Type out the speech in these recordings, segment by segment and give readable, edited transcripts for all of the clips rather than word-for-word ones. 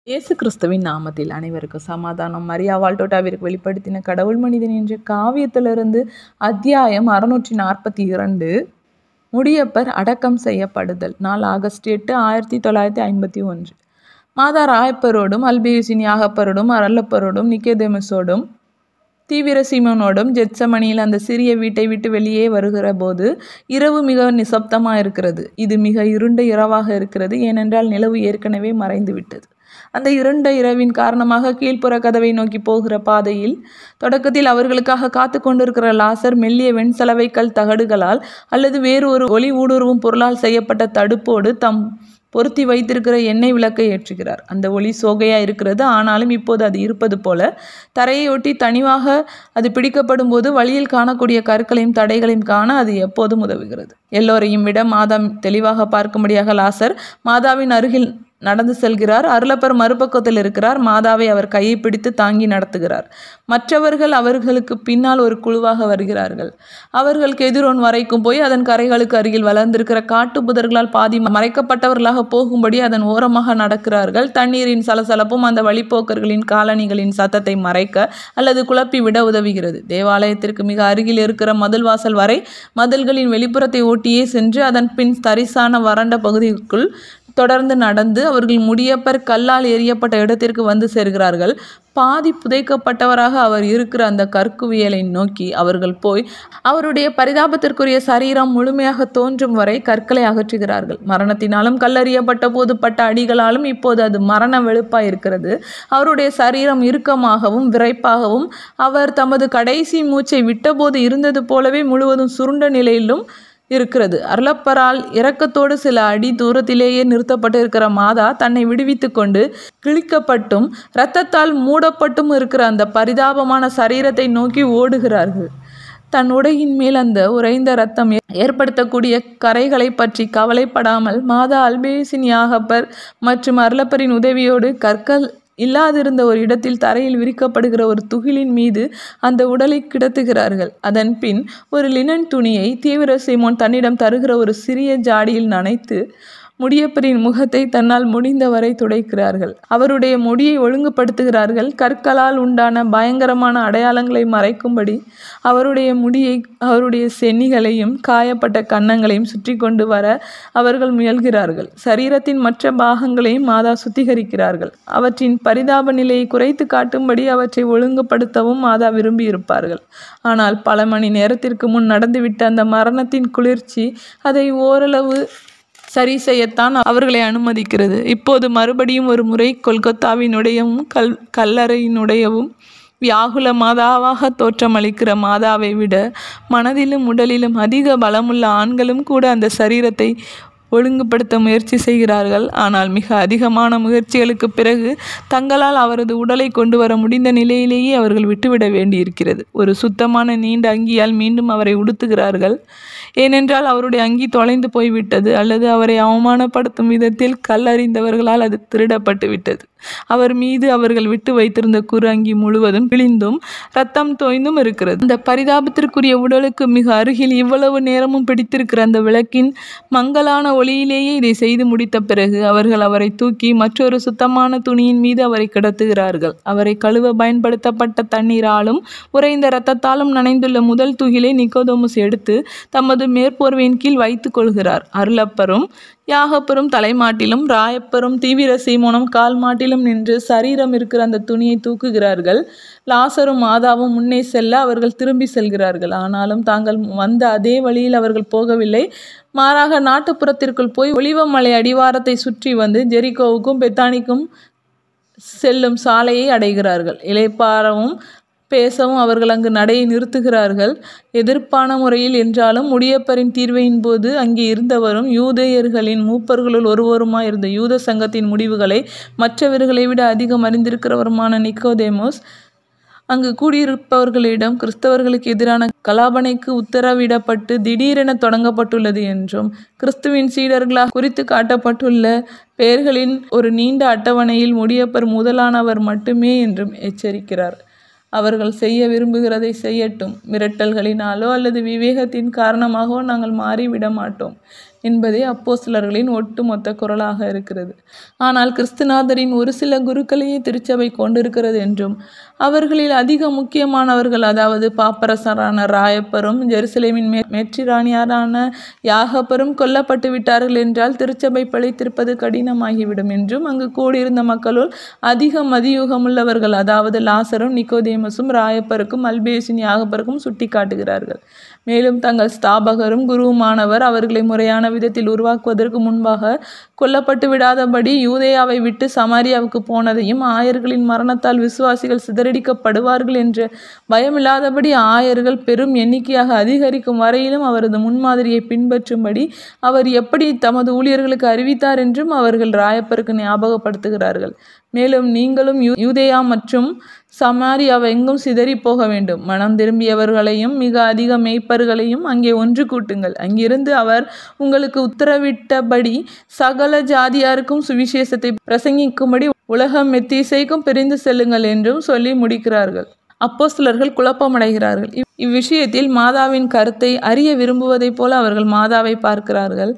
இயேசு கிறிஸ்துவின் நாமத்தில் அனைவருக்கும் சமாதானம். மரியா வால்டோட்டாவிற்கு வெளிப்படுத்தின கடவுள் மனிதன் என்ற காவியத்திலிருந்து அத்தியாயம் 642. முடியப்பர் அடக்கம் செய்யப்படுதல். நாள் ஆகஸ்ட் 8, 1951. மாதா ராயப்பரோடும் அல்பேயுசின் யாகப்பரோடும் அரளப்பரோடும் நிக்கோதேமுசோடும் தீவிர சீமோனோடும் ஜெத்சமனியில் அந்த சிறிய வீட்டை விட்டு வெளியே வருகிற போது இரவு மிக நிசப்தமாக இருக்கிறது. இது மிக இருண்ட இரவாக இருக்கிறது, ஏனென்றால் நிலவு ஏற்கனவே மறைந்து விட்டது. அந்த இருண்ட இரவின் காரணமாக கீழ்ப்புற கதவை நோக்கி போகிற பாதையில் தொடக்கத்தில் அவர்களுக்காக காத்து கொண்டிருக்கிற லாசர் மெல்லிய வெண்சலவைக்கல் தகடுகளால் அல்லது வேறு ஒரு ஒளி ஊடுருவும் பொருளால் செய்யப்பட்ட தடுப்போடு தம் பொருத்தி வைத்திருக்கிற எண்ணெய் விளக்கை ஏற்றுகிறார். அந்த ஒளி சோகையா இருக்கிறது, ஆனாலும் இப்போது அது இருப்பது போல தரையை ஒட்டி தனிவாக அது பிடிக்கப்படும் போது வழியில் காணக்கூடிய கற்களையும் தடைகளையும் காண அது எப்போதும் உதவுகிறது. எல்லோரையும் விட மாதா தெளிவாக பார்க்கும்படியாக லாசர் மாதாவின் அருகில் நடந்து செல்கிறார். அருளப்பர் மறுபக்கத்தில் இருக்கிறார். மாதாவை அவர் கையை பிடித்து தாங்கி நடத்துகிறார். மற்றவர்கள் அவர்களுக்கு பின்னால் ஒரு குழுவாக வருகிறார்கள். அவர்கள் கெதிரோன் வரைக்கும் போய் அதன் கரைகளுக்கு அருகில் வளர்ந்திருக்கிற காட்டு புதர்களால் பாதி மறைக்கப்பட்டவர்களாக போகும்படி அதன் ஓரமாக நடக்கிறார்கள். தண்ணீரின் சலசலப்பும் அந்த வழிப்போக்கர்களின் காலணிகளின் சத்தத்தை மறைக்க அல்லது குழப்பி விட உதவுகிறது. தேவாலயத்திற்கு மிக அருகில் இருக்கிற மதில் வாசல் வரை மதில்களின் வெளிப்புறத்தை ஓட்டியே சென்று அதன் பின் தரிசான வறண்ட பகுதிக்குள் தொடர்ந்து நடந்து அவர்கள் முடியப்பர் கல்லால் எறியப்பட்ட இடத்திற்கு வந்து சேர்கிறார்கள். பாதி புதைக்கப்பட்டவராக அவர் இருக்கிற அந்த கற்குவியலை நோக்கி அவர்கள் போய் அவருடைய பரிதாபத்திற்குரிய சரீரம் முழுமையாக தோன்றும் வரை கற்களை அகற்றுகிறார்கள். மரணத்தினாலும் கல்லறியப்பட்ட போது பட்ட அடிகளாலும் இப்போது அது மரண வெளுப்பாய் இருக்கிறது. அவருடைய சரீரம் இறுக்கமாகவும் விரைப்பாகவும் அவர் தமது கடைசி மூச்சை விட்டபோது இருந்தது போலவே முழுவதும் சுருண்ட நிலையிலும் இருக்கிறது. அருளப்பரால் இரக்கத்தோடு சில அடி தூரத்திலேயே நிறுத்தப்பட்டிருக்கிற மாதா தன்னை விடுவித்து கொண்டு கிழிக்கப்பட்டும் இரத்தத்தால் மூடப்பட்டும் இருக்கிற அந்த பரிதாபமான சரீரத்தை நோக்கி ஓடுகிறார்கள். தன் உடையின் மேல் அந்த உறைந்த இரத்தம் ஏற்படுத்தக்கூடிய கரைகளை பற்றி கவலைப்படாமல் மாதா அல்பேயுசின் யாகப்பர் மற்றும் அருளப்பரின் உதவியோடு கற்கள் இல்லாதிருந்த ஒரு இடத்தில் தரையில் விரிக்கப்படுகிற ஒரு துகிலின் மீது அந்த உடலை கிடத்துகிறார்கள். அதன் பின் ஒரு லினன் துணியை தீவிர சீமோன் தன்னிடம் தருகிற ஒரு சிறிய ஜாடியில் நனைத்து முடியப்பரின் முகத்தை தன்னால் முடிந்தவரை துடைக்கிறார்கள். அவருடைய முடியை ஒழுங்குபடுத்துகிறார்கள். கற்களால் உண்டான பயங்கரமான அடையாளங்களை மறைக்கும்படி அவருடைய முடியை அவருடைய சென்னிகளையும் காயப்பட்ட கன்னங்களையும் சுற்றி கொண்டு வர அவர்கள் முயல்கிறார்கள். சரீரத்தின் மற்ற பாகங்களையும் மாதா சுத்திகரிக்கிறார்கள். அவற்றின் பரிதாப நிலையை குறைத்து காட்டும்படி அவற்றை ஒழுங்குபடுத்தவும் மாதா விரும்பி இருப்பார்கள். ஆனால் பல மணி நேரத்திற்கு முன் நடந்துவிட்ட அந்த மரணத்தின் குளிர்ச்சி அதை ஓரளவு சரி செய்யத்தான் அவர்களை அனுமதிக்கிறது. இப்போது மறுபடியும் ஒரு முறை கொல்கத்தாவினுடையவும் கல்லறையினுடையவும் வியாகுல மாதாவாக தோற்றமளிக்கிற மாதாவை விட மனதிலும் உடலிலும் அதிக பலமுள்ள ஆண்களும் கூட அந்த சரீரத்தை ஒழுங்குபடுத்த முயற்சி செய்கிறார்கள். ஆனால் மிக அதிகமான முயற்சிகளுக்கு பிறகு தங்களால் அவரது உடலை கொண்டு வர முடிந்த நிலையிலேயே அவர்கள் விட்டுவிட வேண்டியிருக்கிறது. ஒரு சுத்தமான நீண்ட அங்கியால் மீண்டும் அவரை உடுத்துகிறார்கள். ஏனென்றால் அவருடைய அங்கி தொலைந்து போய்விட்டது அல்லது அவரை அவமானப்படுத்தும் விதத்தில் கல்லறிந்தவர்களால் அது திருடப்பட்டு விட்டது. அவர் மீது அவர்கள் விட்டு வைத்திருந்த குறு அங்கி முழுவதும் கிழிந்தும் இரத்தம் தோய்ந்தும் இருக்கிறது. அந்த பரிதாபத்திற்குரிய உடலுக்கு மிக அருகில் இவ்வளவு நேரமும் பிடித்திருக்கிற அந்த விளக்கின் மங்கலான ஒளியிலேயே இதை செய்து முடித்த பிறகு அவர்கள் அவரை தூக்கி மற்றொரு சுத்தமான துணியின் மீது அவரை கிடத்துகிறார்கள். அவரை கழுவ பயன்படுத்தப்பட்ட தண்ணீராலும் உறைந்த இரத்தத்தாலும் நனைந்துள்ள முதல் துகிலை நிக்கோதேமுஸ் எடுத்து தமது மேற்போர்வையின் கீழ் வைத்துக் கொள்கிறார். அருளப்பரும் யாகப்பரும் தலைமாட்டிலும் ராயப்பரும் தீவிர சீமோனும் கால் மாட்டிலும் நின்று சரீரம் இருக்கிற அந்த துணியை தூக்குகிறார்கள். லாசரும் மாதாவும் முன்னே செல்ல அவர்கள் திரும்பி செல்கிறார்கள். ஆனாலும் தாங்கள் வந்த அதே வழியில் அவர்கள் போகவில்லை. மாறாக நாட்டுப்புறத்திற்குள் போய் ஒலிவமலை அடிவாரத்தை சுற்றி வந்து ஜெரிகோவுக்கும் பெத்தானிக்கும் செல்லும் சாலையை அடைகிறார்கள். இளைப்பாறவும் பேசவும் அவர்கள் அங்கு நடையை நிறுத்துகிறார்கள். எதிர்ப்பான முறையில் என்றாலும் முடியப்பரின் தீர்வையின் போது அங்கே இருந்தவரும் யூதேயர்களின் மூப்பர்களுள் ஒருவருமாய் இருந்த யூத சங்கத்தின் முடிவுகளை மற்றவர்களை விட அதிகம் அறிந்திருக்கிறவருமான நிக்கோதேமுஸ் அங்கு கூடியிருப்பவர்களிடம் கிறிஸ்தவர்களுக்கு எதிரான கலாபனைக்கு உத்தரவிடப்பட்டு திடீரென தொடங்கப்பட்டுள்ளது என்றும் கிறிஸ்துவின் சீடர்களாக குறித்து காட்டப்பட்டுள்ள பெயர்களின் ஒரு நீண்ட அட்டவணையில் முடியப்பர் முதலானவர் மட்டுமே என்றும் எச்சரிக்கிறார். அவர்கள் செய்ய விரும்புகிறதை செய்யட்டும். மிரட்டல்களினாலோ அல்லது விவேகத்தின் காரணமாகவோ நாங்கள் மாறிவிட மாட்டோம். என்பதே அப்போஸ்தலர்களின் ஒட்டுமொத்த குரலாக இருக்கிறது. ஆனால் கிறிஸ்துநாதரின் ஒரு சில குருக்களையே திருச்சபை கொண்டிருக்கிறது என்றும் அவர்களில் அதிக முக்கியமானவர்கள், அதாவது பாப்பரசரான ராயப்பரும் ஜெருசலேமின் மேற்றிராணியாரான யாகப்பரும் கொல்லப்பட்டு விட்டார்கள் என்றால் திருச்சபை பிழைத்திருப்பது கடினமாகிவிடும் என்றும் அங்கு கூடியிருந்த மக்களுள் அதிக மதியூகமுள்ளவர்கள், அதாவது லாசரும் நிக்கோதேமசும் ராயப்பருக்கும் அல்பேசின் யாகப்பருக்கும் சுட்டி காட்டுகிறார்கள். மேலும் தங்கள் ஸ்தாபகரும் குருவுமானவர் அவர்களை முறையான விதத்தில் உருவாக்குவதற்கு முன்பாக கொல்லப்பட்டு விடாதபடி யூதேயாவை விட்டு சமாரியாவுக்கு போனதையும், ஆயர்களின் மரணத்தால் விசுவாசிகள் சிதறடிக்கப்படுவார்கள் என்ற பயமில்லாதபடி ஆயர்கள் பெரும் எண்ணிக்கையாக அதிகரிக்கும் வரையிலும் அவரது முன்மாதிரியை பின்பற்றும்படி அவர் எப்படி தமது ஊழியர்களுக்கு அறிவித்தார் என்றும் அவர்கள் ராயப்பருக்கு ஞாபகப்படுத்துகிறார்கள். மேலும் நீங்களும் யூதேயா மற்றும் சமாரியாவை எங்கும் சிதறி போக வேண்டும். மனம் திரும்பியவர்களையும் மிக அதிக மேய்ப்பர்களையும் அங்கே ஒன்று கூட்டுங்கள். அங்கிருந்து அவர் உங்களுக்கு உத்தரவிட்டபடி சகல ஜாதியாருக்கும் சுவிசேஷத்தை பிரசங்கிக்கும்படி உலகம் எத்திசைக்கும் பிரிந்து செல்லுங்கள் என்றும் சொல்லி முடிக்கிறார்கள். அப்போஸ்தலர்கள் குழப்பமடைகிறார்கள். இவ்விஷயத்தில் மாதாவின் கருத்தை அறிய விரும்புவதைப் போல அவர்கள் மாதாவை பார்க்கிறார்கள்.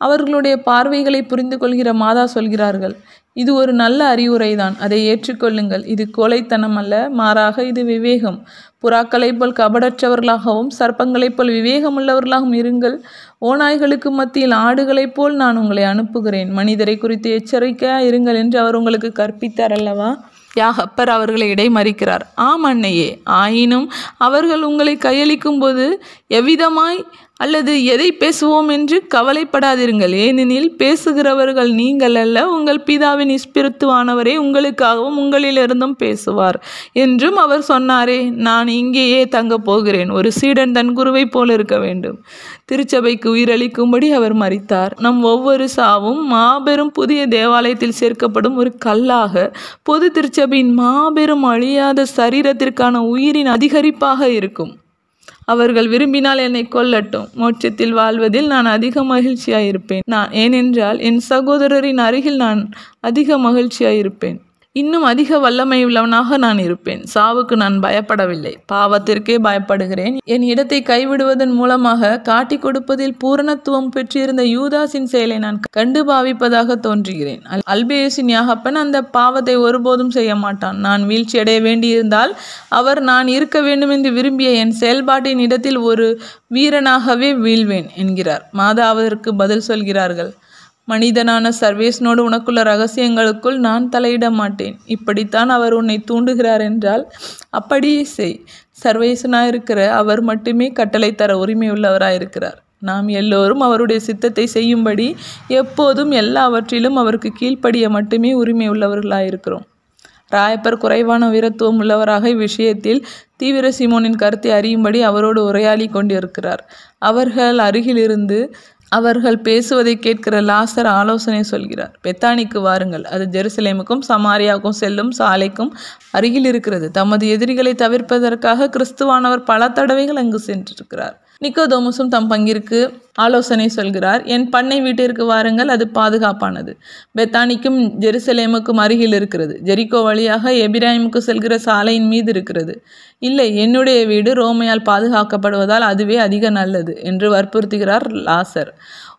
அவர்களுடைய பார்வைகளை புரிந்து கொள்கிற மாதா சொல்கிறார்கள், இது ஒரு நல்ல அறிவுரைதான், அதை ஏற்றுக்கொள்ளுங்கள். இது கோழைத்தனம் அல்ல, மாறாக இது விவேகம். புறாக்களைப் போல் கபடற்றவர்களாகவும் சர்ப்பங்களைப் போல் விவேகமுள்ளவர்களாகவும் இருங்கள். ஓநாய்களுக்கு மத்தியில் ஆடுகளைப் போல் நான் உங்களை அனுப்புகிறேன். மனிதரை குறித்து எச்சரிக்கையாக இருங்கள் என்று அவர் உங்களுக்கு கற்பித்தார் அல்லவா? யாகப்பர் அவர்களை இடைமறிக்கிறார். ஆம் அன்னையே, ஆயினும் அவர்கள் உங்களை கையளிக்கும் போது எவ்விதமாய் அல்லது எதை பேசுவோம் என்று கவலைப்படாதிருங்கள். ஏனெனில் பேசுகிறவர்கள் நீங்கள் அல்ல, உங்கள் பிதாவின் ஸ்பிரித்துவானவரே உங்களுக்காகவும் உங்களிலிருந்தும் பேசுவார் என்றும் அவர் சொன்னாரே. நான் இங்கேயே தங்கப் போகிறேன். ஒரு சீடன் தன் குருவை போல இருக்க வேண்டும். திருச்சபைக்கு உயிரளிக்கும்படி அவர் மரித்தார். நம் ஒவ்வொரு சாவும் மாபெரும் புதிய தேவாலயத்தில் சேர்க்கப்படும் ஒரு கல்லாக பொது திருச்சபையின் மாபெரும் அழியாத சரீரத்திற்கான உயிரின் அதிகரிப்பாக இருக்கும். அவர்கள் விரும்பினால் என்னை கொல்லட்டும், மோட்சத்தில் வாழ்வதில் நான் அதிக மகிழ்ச்சியாயிருப்பேன். ஏனென்றால் என் சகோதரரின் அருகில் நான் அதிக மகிழ்ச்சியாயிருப்பேன். இன்னும் அதிக வல்லமை உள்ளவனாக நான் இருப்பேன். சாவுக்கு நான் பயப்படவில்லை, பாவத்திற்கே பயப்படுகிறேன். என் இடத்தை கைவிடுவதன் மூலமாக காட்டி கொடுப்பதில் பூரணத்துவம் பெற்றிருந்த யூதாஸின் செயலை நான் கண்டு பாவிப்பதாக தோன்றுகிறேன். அல்பேசின் யாகப்பன் அந்த பாவத்தை ஒருபோதும் செய்ய மாட்டான். நான் வீழ்ச்சி அடைய வேண்டியிருந்தால் அவர் நான் இருக்க வேண்டும் என்று விரும்பிய என் செயல்பாட்டின் இடத்தில் ஒரு வீரனாகவே வீழ்வேன் என்கிறார். மாதா அவருக்கு பதில் சொல்கிறார்கள், மனிதனான சர்வேஸ்னோடு உனக்குள்ள ரகசியங்களுக்குள் நான் தலையிட மாட்டேன். இப்படித்தான் அவர் உன்னை தூண்டுகிறார் என்றால் அப்படியே செய். சர்வேசனாயிருக்கிற அவர் மட்டுமே கட்டளை தர உரிமை உள்ளவராயிருக்கிறார். நாம் எல்லோரும் அவருடைய சித்தத்தை செய்யும்படி எப்போதும் எல்லாவற்றிலும் அவருக்கு கீழ்ப்படிய மட்டுமே உரிமை உள்ளவர்களாயிருக்கிறோம். ராயப்பர் குறைவான வீரத்துவம் உள்ளவராக இவ்விஷயத்தில் தீவிர சீமோனின் கருத்தை அறியும்படி அவரோடு உரையாடி கொண்டிருக்கிறார். அவர்கள் அருகிலிருந்து அவர்கள் பேசுவதை கேட்கிற லாசர் ஆலோசனை சொல்கிறார். பெத்தானிக்கு வாருங்கள், அது ஜெருசலேமுக்கும் சமாரியாவுக்கும் செல்லும் சாலைக்கும் அருகில் இருக்கிறது. தமது எதிரிகளை தவிர்ப்பதற்காக கிறிஸ்துவானவர் பல தடவைகள் அங்கு சென்றிருக்கிறார். நிக்கோதேமுசும் தம் பங்கிற்கு ஆலோசனை சொல்கிறார். என் பண்ணை வீட்டிற்கு வாருங்கள், அது பாதுகாப்பானது. பெத்தானிக்கும் ஜெருசலேமுக்கும் அருகில் இருக்கிறது. ஜெரிகோ வழியாக எபிராயிமுக்கு செல்கிற சாலையின் மீது இருக்கிறது. இல்லை, என்னுடைய வீடு ரோமையால் பாதுகாக்கப்படுவதால் அதுவே அதிக நல்லது என்று வற்புறுத்துகிறார் லாசர்.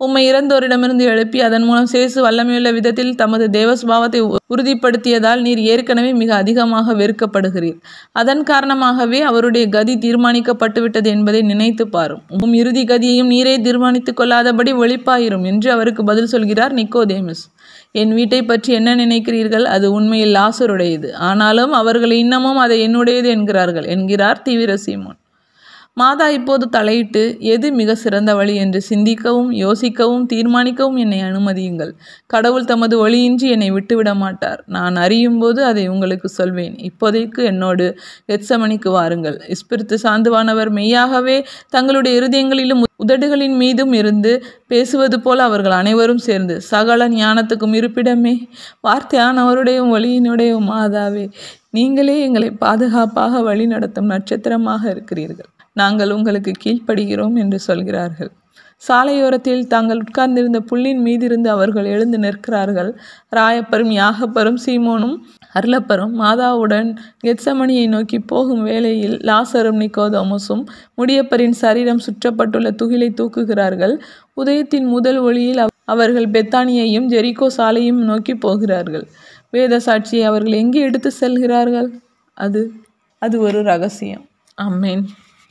உம்மை இறந்தோரிடமிருந்து எழுப்பி அதன் மூலம் சேசு வல்லமையுள்ள விதத்தில் தமது தேவஸ்பாவத்தை உறுதிப்படுத்தியதால் நீர் ஏற்கனவே மிக அதிகமாக வெறுக்கப்படுகிறீர். அதன் காரணமாகவே அவருடைய கதி தீர்மானிக்கப்பட்டுவிட்டது என்பதை நினைத்து பாரும். உம் இறுதி கதியையும் நீரே தீர்மானித்துக் கொள்ளாதபடி ஒளிப்பாயிரும் என்று அவருக்கு பதில் சொல்கிறார் நிக்கோதேமுஸ். என் வீட்டை பற்றி என்ன நினைக்கிறீர்கள்? அது உண்மையில் லாசருடையது. ஆனாலும் அவர்கள் இன்னமும் அதை என்னுடையது என்கிறார்கள் என்கிறார் தீவிர சீமோன். மாதா இப்போது தலையிட்டு எது மிக சிறந்த வழி என்று சிந்திக்கவும் யோசிக்கவும் தீர்மானிக்கவும் என்னை அனுமதியுங்கள். கடவுள் தமது ஒளியின்றி என்னை விட்டுவிட மாட்டார். நான் அறியும் போது அதை உங்களுக்கு சொல்வேன். இப்போதைக்கு என்னோடு கெத்சமனிக்கு வாருங்கள். ஸ்பிரித்து சாந்துவானவர் மெய்யாகவே தங்களுடைய இருதயங்களிலும் உதடுகளின் மீதும் இருந்து பேசுவது போல அவர்கள் அனைவரும் சேர்ந்து சகல ஞானத்துக்கும் இருப்பிடமே, வார்த்தையானவருடைய ஒளியினுடைய மாதாவே, நீங்களே எங்களை பாதுகாப்பாக வழி நடத்தும் நட்சத்திரமாக இருக்கிறீர்கள். நாங்கள் உங்களுக்கு கீழ்ப்படுகிறோம் என்று சொல்கிறார்கள். சாலையோரத்தில் தாங்கள் உட்கார்ந்திருந்த புல்லின் மீதிருந்து அவர்கள் எழுந்து நிற்கிறார்கள். ராயப்பரும் யாகப்பரும் சீமோனும் அருளப்பரும் மாதாவுடன் கெத்சமனியை நோக்கி போகும் வேளையில் லாசரும் நிக்கோதேமுசும் முடியப்பரின் சரீரம் சுற்றப்பட்டுள்ள துகிலை தூக்குகிறார்கள். உதயத்தின் முதல் ஒளியில் அவர்கள் பெத்தானியையும் ஜெரிகோ சாலையும் நோக்கி போகிறார்கள். வேத சாட்சியை அவர்கள் எங்கே எடுத்து செல்கிறார்கள்? அது ஒரு ரகசியம். ஆமென்.